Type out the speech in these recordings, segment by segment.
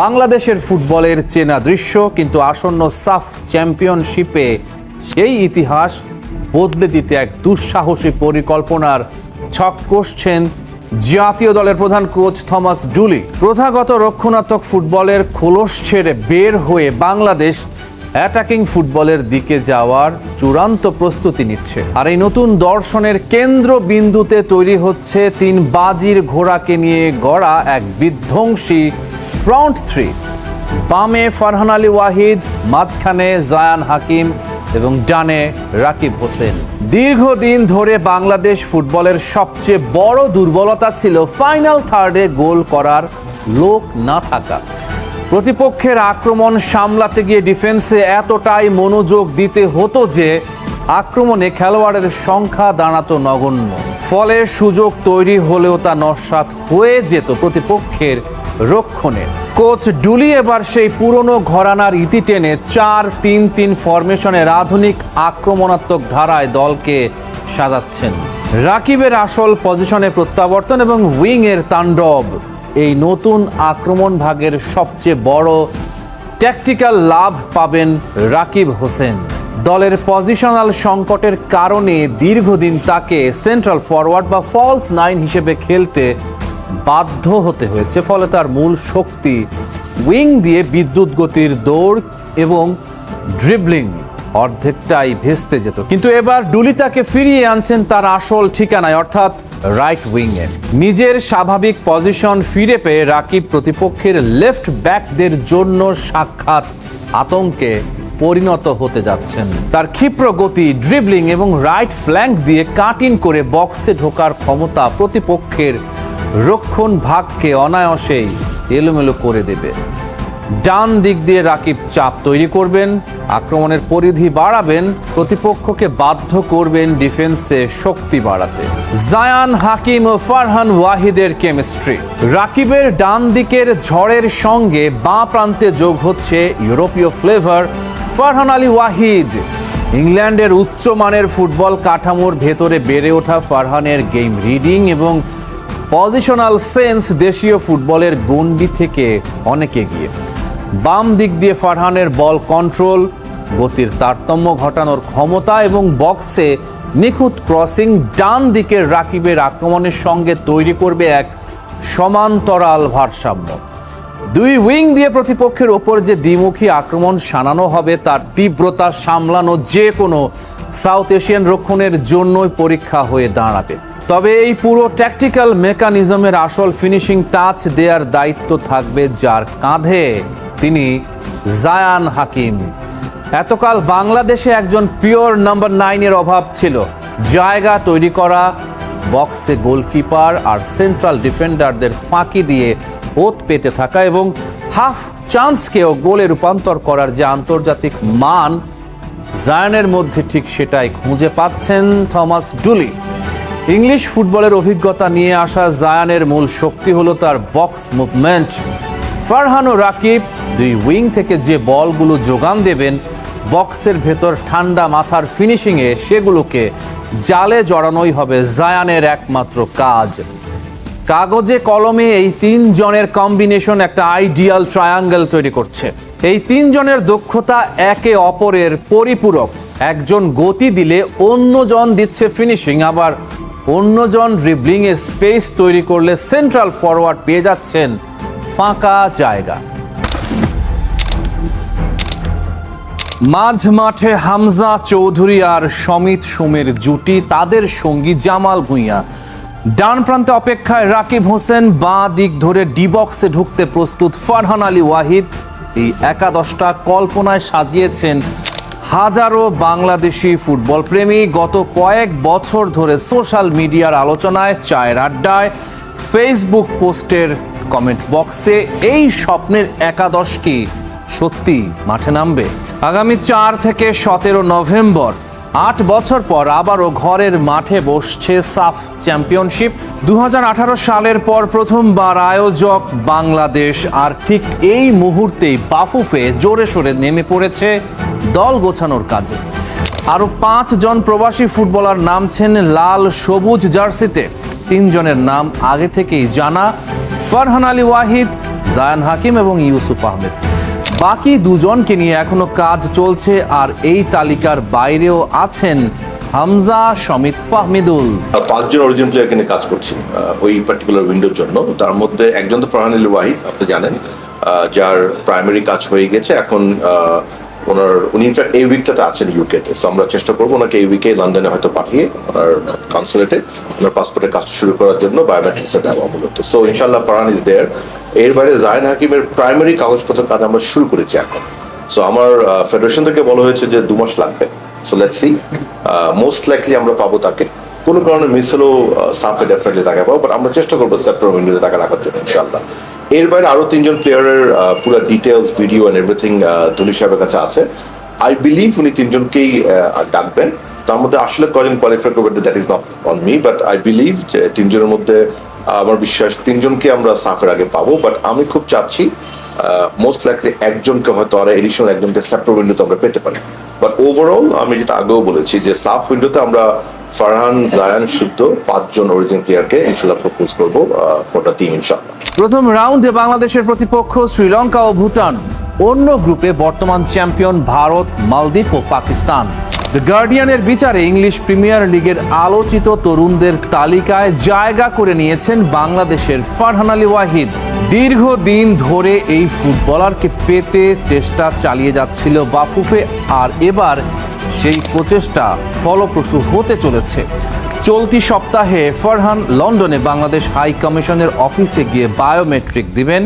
বাংলাদেশের ফুটবলের চেনা দৃশ্য, কিন্তু আসন্ন সাফ চ্যাম্পিয়নশিপে সেই ইতিহাস বদলে দিতে এক দুঃসাহসী পরিকল্পনার ছক কষছেন জাতীয় দলের প্রধান কোচ থমাস ডুলি। প্রথাগত রক্ষণাত্মক ফুটবলের খোলস ছেড়ে বের হয়ে বাংলাদেশ অ্যাটাকিং ফুটবলের দিকে যাওয়ার চূড়ান্ত প্রস্তুতি নিচ্ছে। আর এই নতুন দর্শনের কেন্দ্রবিন্দুতে তৈরি হচ্ছে তিন বাজির ঘোড়াকে নিয়ে গড়া এক বিধ্বংসী ফ্রন্ট থ্রি। বামে ফারহান আলী ওয়াহিদ, মাঝখানে জায়ান হাকিম এবং ডানে রাকিব হোসেন। দীর্ঘদিন ধরে বাংলাদেশ ফুটবলের সবচেয়ে বড় দুর্বলতা ছিল ফাইনাল থার্ডে গোল করার লোক না থাকা। প্রতিপক্ষের আক্রমণ সামলাতে গিয়ে ডিফেন্সে এতটাই মনোযোগ দিতে হতো যে আক্রমণে খেলোয়াড়ের সংখ্যা দাঁড়াতো নগণ্য। ফলে সুযোগ তৈরি হলেও তা নস্যাৎ হয়ে যেত প্রতিপক্ষের রক্ষণে। কোচ ডুলি এবার সেই পুরনো ঘরানার ইতি টেনে 4-3-3 ফরমেশনের আধুনিক আক্রমণাত্মক ধারায় দলকে সাজাচ্ছেন। রাকিবের আসল পজিশনে প্রত্যাবর্তন এবং উইংয়ের তাণ্ডব এই নতুন আক্রমণ ভাগের সবচেয়ে বড় ট্যাকটিক্যাল লাভ পাবেন রাকিব হোসেন। দলের পজিশনাল সংকটের কারণে দীর্ঘদিন তাকে সেন্ট্রাল ফরওয়ার্ড বা ফলস নাইন হিসেবে খেলতে বাধ্য হতে হয়েছে। ফলে তার মূল শক্তি উইং দিয়ে বিদ্যুৎ গতির দৌড় এবং ড্রিবলিং অর্ধেকটাই ভেস্তে যেত। কিন্তু এবার ডুলি তাকে ফিরিয়ে আনছেন তার আসল ঠিকানায়, অর্থাৎ রাইট উইংয়ে। নিজের স্বাভাবিক পজিশন ফিরে পেয়ে রাকিব প্রতিপক্ষের লেফট ব্যাকদের জন্য সাক্ষাৎ আতঙ্কে পরিণত হতে যাচ্ছেন। তার ক্ষিপ্র গতি, ড্রিবলিং এবং রাইট ফ্ল্যাঙ্ক দিয়ে কাট ইন করে বক্সে ঢোকার ক্ষমতা প্রতিপক্ষের রক্ষণ ভাগকে অনায়াসেই এলোমেলো করে দেবে। ডান দিক দিয়ে রাকিব চাপ তৈরি করবেন, আক্রমণের পরিধি বাড়াবেন, প্রতিপক্ষকে বাধ্য করবেন ডিফেন্সে শক্তি বাড়াতে। জায়ান হাকিম ও ফারহান ওয়াহিদের কেমিস্ট্রি। রাকিবের ডান দিকের ঝড়ের সঙ্গে বাঁ প্রান্তে যোগ হচ্ছে ইউরোপীয় ফ্লেভার ফারহান আলী ওয়াহিদ। ইংল্যান্ডের উচ্চমানের ফুটবল কাঠামোর ভেতরে বেড়ে ওঠা ফারহানের গেম রিডিং এবং পজিশনাল সেন্স দেশীয় ফুটবলের গণ্ডি থেকে অনেক এগিয়ে। বাম দিক দিয়ে ফারহানের বল কন্ট্রোল, গতির তারতম্য ঘটানোর ক্ষমতা এবং বক্সে নিখুঁত ক্রসিং ডান দিকের রাকিবের আক্রমণের সঙ্গে তৈরি করবে এক সমান্তরাল ভারসাম্য। দুই উইং দিয়ে প্রতিপক্ষের ওপর যে দ্বিমুখী আক্রমণ শানানো হবে তার তীব্রতা সামলানো যে কোনো সাউথ এশিয়ান রক্ষণের জন্যই পরীক্ষা হয়ে দাঁড়াবে। তবে এই পুরো ট্যাকটিক্যাল মেকানিজমের আসল ফিনিশিং টাচ দেওয়ার দায়িত্ব থাকবে যার কাঁধে, তিনি জায়ান হাকিম। এতকাল বাংলাদেশে একজন পিওর নাম্বার 9-এর অভাব ছিল। জায়গা তৈরি করা, বক্সে গোলকিপার আর সেন্ট্রাল ডিফেন্ডারদের ফাঁকি দিয়ে ওত পেতে থাকা এবং হাফ চান্সকেও গোলে রূপান্তর করার যে আন্তর্জাতিক মান, জায়ানের মধ্যে ঠিক সেটাই খুঁজে পাচ্ছেন থমাস ডুলি। ইংলিশ ফুটবলের অভিজ্ঞতা নিয়ে আসা জায়ানের মূল শক্তি হলো তার বক্স মুভমেন্ট। ফারহান ও রাকিব দুই উইং থেকে যে বলগুলো যোগান দেবেন, বক্সের ভেতর ঠান্ডা মাথার ফিনিশিংয়ে সেগুলোকে জালে জড়ানোই হবে জায়ানের একমাত্র কাজ। কাগজে কলমে এই তিনজনের কম্বিনেশন একটা আইডিয়াল ট্রায়াঙ্গেল তৈরি করছে। এই তিনজনের দক্ষতা একে অপরের পরিপূরক। একজন গতি দিলে অন্যজন দিচ্ছে ফিনিশিং, আবার অন্যজন ড্রিবলিংয়ে স্পেস তৈরি করলে সেন্ট্রাল ফরওয়ার্ড পেয়ে যাচ্ছেন ফাঁকা জায়গা। মাঝ মাঠে হামজা চৌধুরী আর সমিত সোমের জুটি, তাদের সঙ্গী জামাল ভুঁইয়া। ডান প্রান্তে অপেক্ষায় রাকিব হোসেন, বাঁ দিক ধরে ডি বক্সে ঢুকতে প্রস্তুত ফারহান আলী ওয়াহিদ। এই একাদশটা কল্পনায় সাজিয়েছেন হাজারো বাংলাদেশি ফুটবল প্রেমী। গত কয়েক বছর ধরে সোশ্যাল মিডিয়ার আলোচনায়, চায়ের আড্ডায়, ফেসবুক পোস্টের কমেন্ট বক্সে এই স্বপ্নের একাদশ কি সত্যি মাঠে নামবে? আগামী 4 থেকে 17 নভেম্বর 8 বছর পর আবারও ঘরের মাঠে বসছে সাফ চ্যাম্পিয়নশিপ। 2018 সালের পর প্রথমবার আয়োজক বাংলাদেশ। আর ঠিক এই মুহূর্তেই বাফুফে জোরে সোরে নেমে পড়েছে দল গোছানোর কাজে। আরও 5 জন প্রবাসী ফুটবলার নামছেন লাল সবুজ জার্সিতে। 3 জনের নাম আগে থেকেই জানা: ফারহান আলী ওয়াহিদ, জায়ান হাকিম এবং ইউসুফ আহমেদ। বাকি দুজনকে নিয়ে এখনো কাজ চলছে, আর এই তালিকার বাইরেও আছেন হামজা, সমিত, ফাহমিদুল। 5 জন অরিজিনাল প্লেয়ারকে নিয়ে কাজ করছি ওই পার্টিকুলার উইন্ডোর জন্য। তার মধ্যে একজন তো ফারহান আলী ওয়াহিদ, আপনি জানেন, যার প্রাইমারি কাজ হয়ে গেছে। এখন উনি ইনফ্যাক্ট এই উইকটাতে আছেন ইউকেতে। সো আমরা চেষ্টা করবো ওনাকে এই উইকে লন্ডনে হয়তো পাঠিয়ে ওনার কনসুলেটে ওনার পাসপোর্টের কাজ শুরু করার জন্য বায়োমেট্রিক্সে দেওয়া মূলত। সো ইনশাল্লাহ ফারহান ইজ দেয়ার। এর বাইরে জায়ান হাকিমের প্রাইমারি কাগজপত্রের কাজ আমরা শুরু করেছি এখন। সো আমার ফেডারেশন থেকে বলা হয়েছে যে 2 মাস লাগবে। So let's see, most likely আমরা পাবো তাকে। কোনো কারণে মিস হলেও সাফে ডেফিনেটলি তাকে পাবো, বাট আমরা চেষ্টা করবো সেপ্টেম্বর উইন্ডোতে তাকে রাখার জন্য ইনশাল্লাহ। এর বাইরে আরো 3 জন প্লেয়ারের পুরো details, video and everything Dhoni সাহেবের কাছে আছে। আই বিলিভ উনি 3 জনকেই ডাকবেন। তার মধ্যে আসলে কজন কোয়ালিফাই করবেন that is not on me, but I believe যে 3 জনের মধ্যে আমার বিশ্বাস 3 জনকে আমরা সাফের আগে পাবো। বাট আমি খুব চাচ্ছি মোস্ট লাইকলি একজনকে হয়তো আর এডিশনাল একজনকে সেপ্টেম্বর উইন্ডোতে আমরা পেতে পারি। বাট ওভারঅল আমি যেটা আগেও বলেছি যে সাফ উইন্ডোতে আমরা ফারহান, জায়ান, শুদ্ধ 5 জন অরিজিনাল প্লেয়ারকে ইনশাল্লাহ প্রপোজ করবো ফর দ্য টিম ইনশাল্লাহ। প্রথম রাউন্ডে বাংলাদেশের প্রতিপক্ষ শ্রীলঙ্কা ও ভুটান। অন্য গ্রুপে বর্তমান চ্যাম্পিয়ন ভারত, মালদ্বীপ ও পাকিস্তান। দ্য গার্ডিয়ানের বিচারে ইংলিশ প্রিমিয়ার লিগের আলোচিত তরুণদের তালিকায় জায়গা করে নিয়েছেন বাংলাদেশের ফারহান আলী ওয়াহিদ। দীর্ঘদিন ধরে এই ফুটবলারকে পেতে চেষ্টা চালিয়ে যাচ্ছিল বাফুফে, আর এবার সেই প্রচেষ্টা ফলপ্রসূ হতে চলেছে। চলতি সপ্তাহে ফারহান লন্ডনে বাংলাদেশ হাই কমিশনের অফিসে গিয়ে বায়োমেট্রিক দিবেন।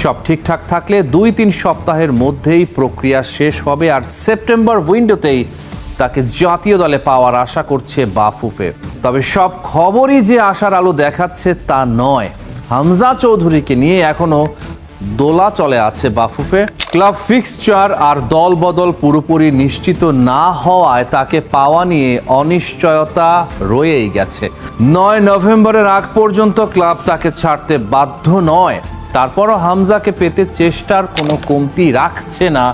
সব ঠিকঠাক থাকলে 2-3 সপ্তাহের মধ্যেই প্রক্রিয়া শেষ হবে, আর সেপ্টেম্বর উইন্ডোতেই তাকে জাতীয় দলে পাওয়ার আশা করছে বাফুফে। তবে সব খবরই যে আশার আলো দেখাচ্ছে তা নয়। হামজা চৌধুরীকে নিয়ে এখনো দোলা চলে আছে বাফুফে। ক্লাব ফিক্সচার আর দল বদল পুরোপুরি নিশ্চিত না হওয়ায় তাকে পাওয়া নিয়ে অনিশ্চয়তা রয়েই গেছে। 9 নভেম্বরের আগ পর্যন্ত ক্লাব তাকে ছাড়তে বাধ্য নয়। তারপরও হামজাকে পেতে চেষ্টার কোনো কমতি রাখছে না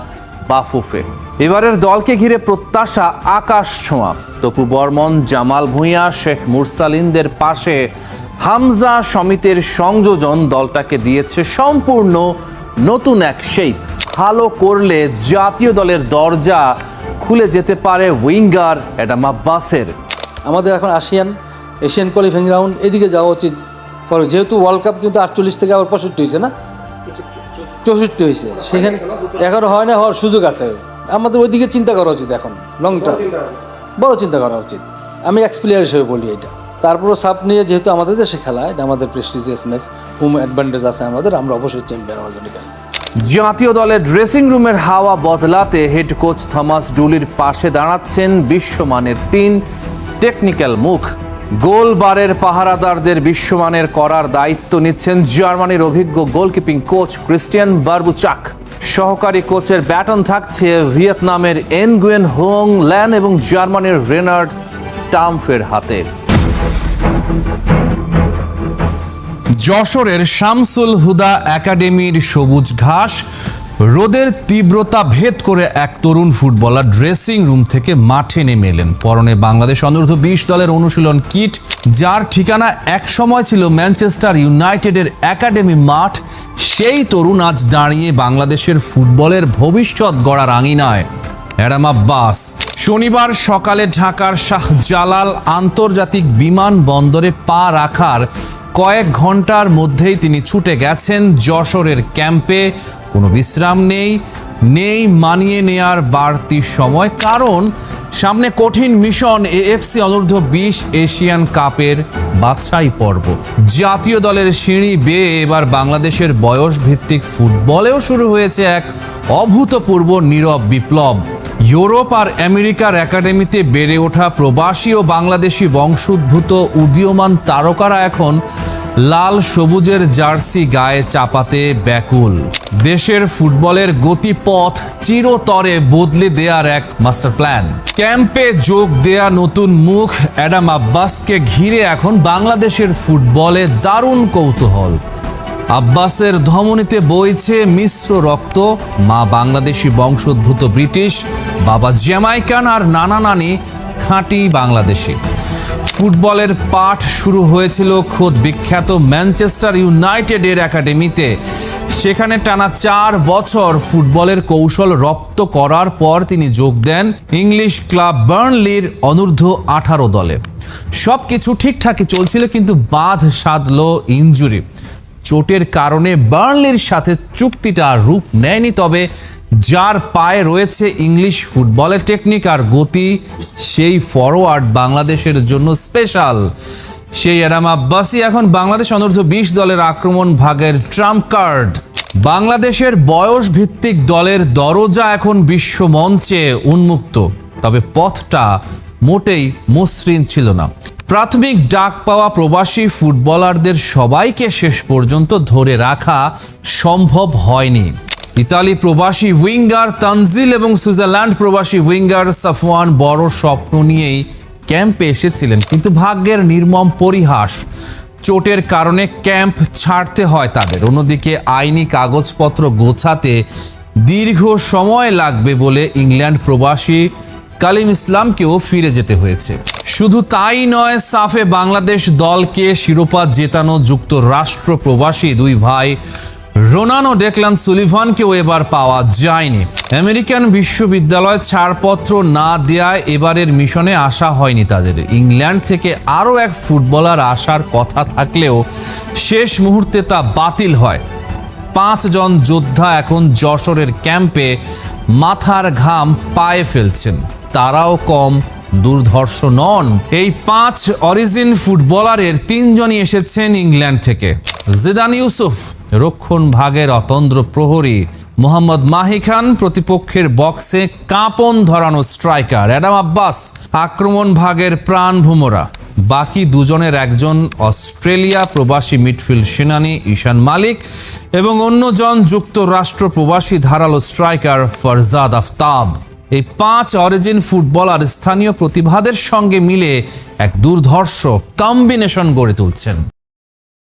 বাফুফে। এবারের দলকে ঘিরে প্রত্যাশা আকাশ ছোঁয়া। তপু বর্মন, জামাল ভুঁইয়া, শেখ মুরসালিনদের পাশে হামজা, সমিতের সংযোজন দলটাকে দিয়েছে সম্পূর্ণ নতুন এক শেপ। ভালো করলে জাতীয় দলের দরজা খুলে যেতে পারে উইঙ্গার অ্যাডাম আব্বাসের। আমাদের এখন এশিয়ান কোয়ালিফাইং রাউন্ড এদিকে যাওয়া উচিত। যেহেতু ওয়ার্ল্ড কাপ কিন্তু 48 থেকে আবার 65 হয়েছে না, 64 হয়েছে, সেখানে এখনো হয় না, হওয়ার সুযোগ আছে। আমাদের ওইদিকে চিন্তা করা উচিত, এখন লং টার্ম বড় চিন্তা করা উচিত। আমি এক্স প্লেয়ার হিসেবে বলি এটা। তারপরও সাপ নিয়ে যেহেতু আমাদের দেশে খেলা, এটা আমাদের প্রেস্টিজিয়াস ম্যাচ, হোম অ্যাডভান্টেজ আছে আমাদের, আমরা অবশ্যই চ্যাম্পিয়ন হওয়ার জন্য খেলি। জাতীয় দলের ড্রেসিং রুমের হাওয়া বদলাতে হেড কোচ থমাস ডুলির পাশে দাঁড়াচ্ছেন বিশ্বমানের 3 টেকনিক্যাল মুখ। গোলবারের পাহারাদারদের বিশ্বমানের করার দায়িত্ব নিচ্ছেন জার্মানির অভিজ্ঞ গোলকিপিং কোচ ক্রিস্টিয়ান বারবুচাক। সহকারী কোচের ব্যাটন থাকছে ভিয়েতনামের এনগুয়েন হোং ল্যান এবং জার্মানির রেনার্ড স্টাম্ফের হাতে। যশোরের শামসুল হুদা একাডেমির সবুজ ঘাস, রোদের তীব্রতা ভেদ করে এক তরুণ ফুটবলার ড্রেসিং রুম থেকে মাঠে নেমে এলেন। পরনে বাংলাদেশ অনূর্ধ্ব 20 দলের অনুশীলন কিট, যার ঠিকানা এক সময় ছিল ম্যানচেস্টার ইউনাইটেডের একাডেমি মাঠ। সেই তরুণ আজ দাঁড়িয়ে বাংলাদেশের ফুটবলের ভবিষ্যৎ গড়ার আঙিনায়। অ্যাডাম আব্বাস শনিবার সকালে ঢাকার শাহজালাল আন্তর্জাতিক বিমানবন্দরে পা রাখার কয়েক ঘন্টার মধ্যেই তিনি ছুটে গেছেন যশোরের ক্যাম্পে। কোনো বিশ্রাম নেই মানিয়ে নেয়ার বাড়তি সময়, কারণ সামনে কঠিন মিশন এএফসি অনূর্ধ্ব 20 এশিয়ান কাপের বাছাই পর্ব। জাতীয় দলের সিঁড়ি বেয়ে এবার বাংলাদেশের বয়স ভিত্তিক ফুটবলেও শুরু হয়েছে এক অভূতপূর্ব নীরব বিপ্লব। ইউরোপ আর আমেরিকার একাডেমিতে বেড়ে ওঠা প্রবাসী ও বাংলাদেশি বংশোদ্ভূত উদীয়মান তারকারা এখন লাল সবুজের জার্সি গায়ে চাপাতে ব্যাকুল। দেশের ফুটবলের গতিপথ চিরতরে বদলে দেয়ার এক মাস্টার প্ল্যান। ক্যাম্পে যোগ দেয়া নতুন মুখ অ্যাডাম আব্বাসকে ঘিরে এখন বাংলাদেশের ফুটবলে দারুণ কৌতূহল। আব্বাসের ধমনীতে বইছে মিশ্র রক্ত, মা বাংলাদেশি বংশোদ্ভূত ব্রিটিশ, বাবা জ্যামাইকান আর নানা নানি খাঁটি বাংলাদেশি। ফুটবলের পাঠ শুরু হয়েছিল খোদ বিখ্যাত ম্যানচেস্টার ইউনাইটেডের একাডেমিতে। সেখানে টানা 4 বছর ফুটবলের কৌশল রপ্ত করার পর তিনি যোগ দেন ইংলিশ ক্লাব বার্নলির অনূর্ধ্ব 18 দলে। সবকিছু ঠিকঠাকই চলছিল, কিন্তু বাঁধ সাধল ইনজুরি। চোটের কারণে বার্নলির সাথে চুক্তিটা আর রূপ নেয়নি। তবে যার পায়ে রয়েছে ইংলিশ ফুটবলের টেকনিক আর গতি, সেই ফরওয়ার্ড বাংলাদেশের জন্য স্পেশাল। সেই অ্যাডাম আব্বাসি এখন বাংলাদেশ অনূর্ধ্ব 20 দলের আক্রমণ ভাগের ট্রাম্প কার্ড। বাংলাদেশের বয়স ভিত্তিক দলের দরজা এখন বিশ্ব মঞ্চে উন্মুক্ত, তবে পথটা মোটেই মসৃণ ছিল না। প্রাথমিক ডাক পাওয়া প্রবাসী ফুটবলারদের সবাইকে শেষ পর্যন্ত ধরে রাখা সম্ভব হয়নি। ইতালি প্রবাসী উইঙ্গার তানজিল এবং সুইজারল্যান্ড প্রবাসী উইঙ্গার সাফওয়ান বড় স্বপ্ন নিয়েই ক্যাম্পে এসেছিলেন, কিন্তু ভাগ্যের নির্মম পরিহাস। চোটের কারণে ক্যাম্প ছাড়তে হয় তাদের। অন্যদিকে আইনি কাগজপত্র গোছাতে দীর্ঘ সময় লাগবে বলে ইংল্যান্ড প্রবাসী কালিম ইসলামকেও ফিরে যেতে হয়েছে। শুধু তাই নয়, সাফে বাংলাদেশ দলকে শিরোপা জেতানো যুক্তরাষ্ট্র প্রবাসী 2 ভাই রোনান ও ডেকলান সুলিভানকেও এবার পাওয়া যায়নি। আমেরিকান বিশ্ববিদ্যালয় ছাড়পত্র না দেয়ায় এবারের মিশনে আসা হয়নি তাদের। ইংল্যান্ড থেকে আরও এক ফুটবলার আসার কথা থাকলেও শেষ মুহূর্তে তা বাতিল হয়। 5 জন যোদ্ধা এখন যশোরের ক্যাম্পে মাথার ঘাম পায়ে ফেলছেন। তারাও কম দুর্ধর্ষ নন। এই 5 অরিজিন ফুটবলারের 3 জনই এসেছেন ইংল্যান্ড থেকে। জিদান ইউসুফ রক্ষণ ভাগের অতন্দ্র প্রহরী, মোহাম্মদ মাহি খান প্রতিপক্ষের বক্সে কাঁপন ধরানো স্ট্রাইকার, অ্যাডাম আব্বাস আক্রমণ ভাগের প্রাণ ভুমরা। বাকি 2 জনের একজন অস্ট্রেলিয়া প্রবাসী মিডফিল্ড সেনানী ঈশান মালিক এবং অন্যজন যুক্তরাষ্ট্র প্রবাসী ধারালো স্ট্রাইকার ফরজাদ আফতাব। এই 5 অরিজিন ফুটবলার স্থানীয় প্রতিভাদের সঙ্গে মিলে এক দুর্ধর্ষ কম্বিনেশন গড়ে তুলছেন।